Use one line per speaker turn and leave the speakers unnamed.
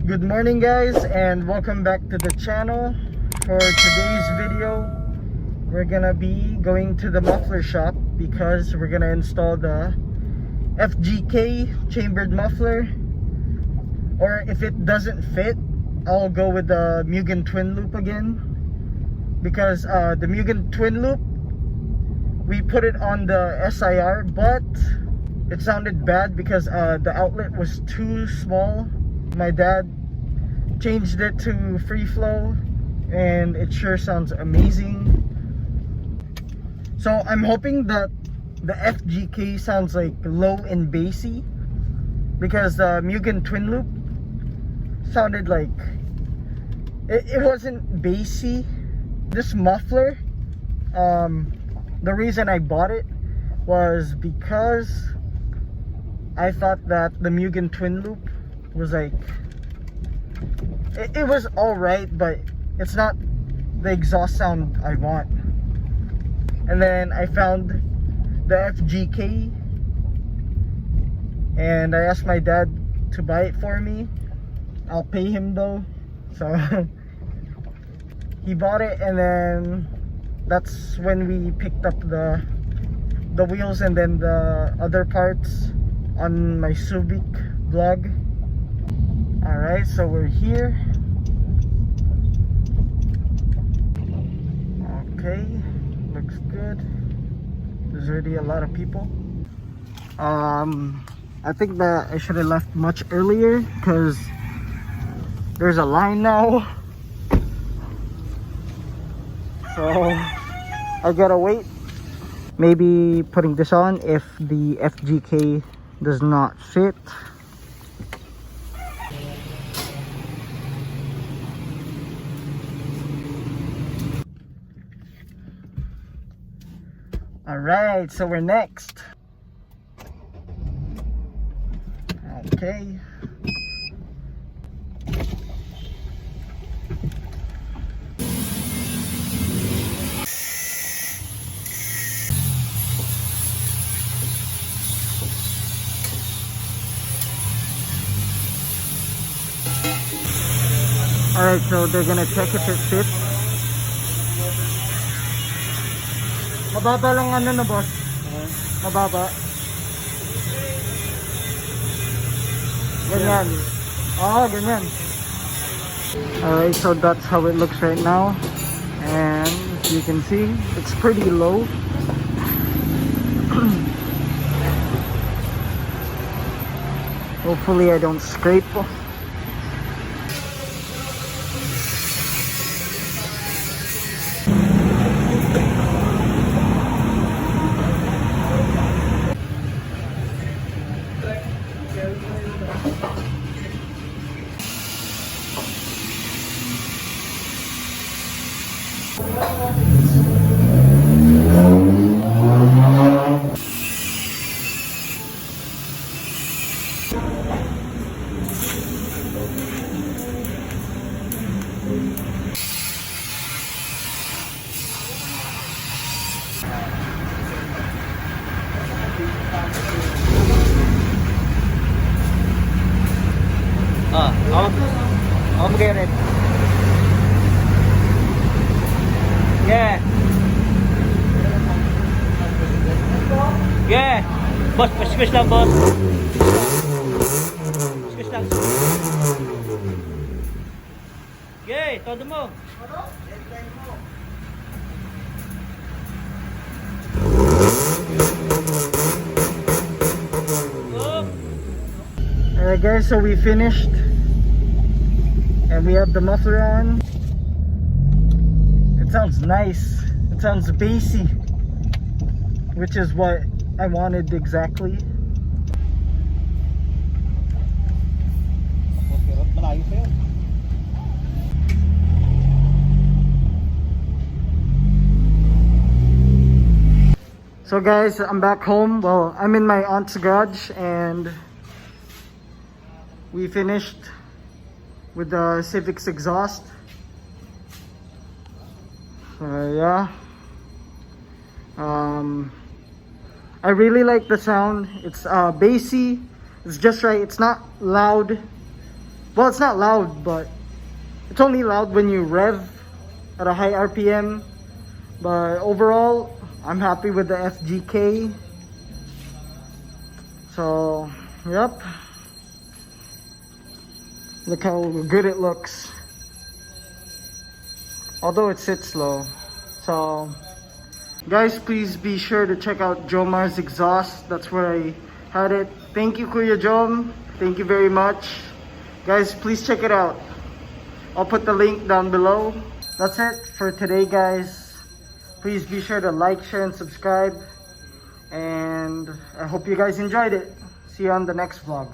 Good morning guys, and welcome back to the channel. For today's video, we're gonna be going to the muffler shop because we're gonna install the FGK chambered muffler, or if it doesn't fit, I'll go with the Mugen twin loop again, because the Mugen twin loop, we put it on the SIR, but it sounded bad because the outlet was too small. My dad changed it to free flow and it sure sounds amazing. So I'm hoping that the FGK sounds like low and bassy, because the Mugen twin loop sounded like it wasn't bassy. This muffler, the reason I bought it was because I thought that the Mugen twin loop was like, it was alright, but it's not the exhaust sound I want. And then I found the FGK and I asked my dad to buy it for me. I'll pay him though. So he bought it, and then that's when we picked up the wheels and then the other parts on my Civic vlog. Alright, so we're here. Okay, looks good. There's already a lot of people. I think that I should have left much earlier because there's a line now. So I gotta wait. Maybe putting this on if the FGK does not fit. Alright, so we're next. Okay. Alright, so they're gonna check if it fits. Mababa lang ano na boss? Mababa. Ganyan. Oh, ganyan. Alright, so that's how it looks right now. And you can see, it's pretty low. Hopefully I don't scrape. I'll get it. Yeah. Yeah. Boss, squish lang boss. Squish lang. Yeah, todo mo. Alright guys, so we finished. And we have the muffler on. It sounds nice. It sounds bassy, which is what I wanted exactly. So guys, I'm back home. Well, I'm in my aunt's garage and we finished with the Civic's exhaust. Yeah. I really like the sound. It's bassy. It's just right. It's not loud. Well, it's not loud, but it's only loud when you rev at a high RPM. But overall, I'm happy with the FGK. So, yep. Look how good it looks. Although it sits low. So, guys, please be sure to check out Jomar's exhaust. That's where I had it. Thank you, Kuya Jom. Thank you very much. Guys, please check it out. I'll put the link down below. That's it for today, guys. Please be sure to like, share, and subscribe. And I hope you guys enjoyed it. See you on the next vlog.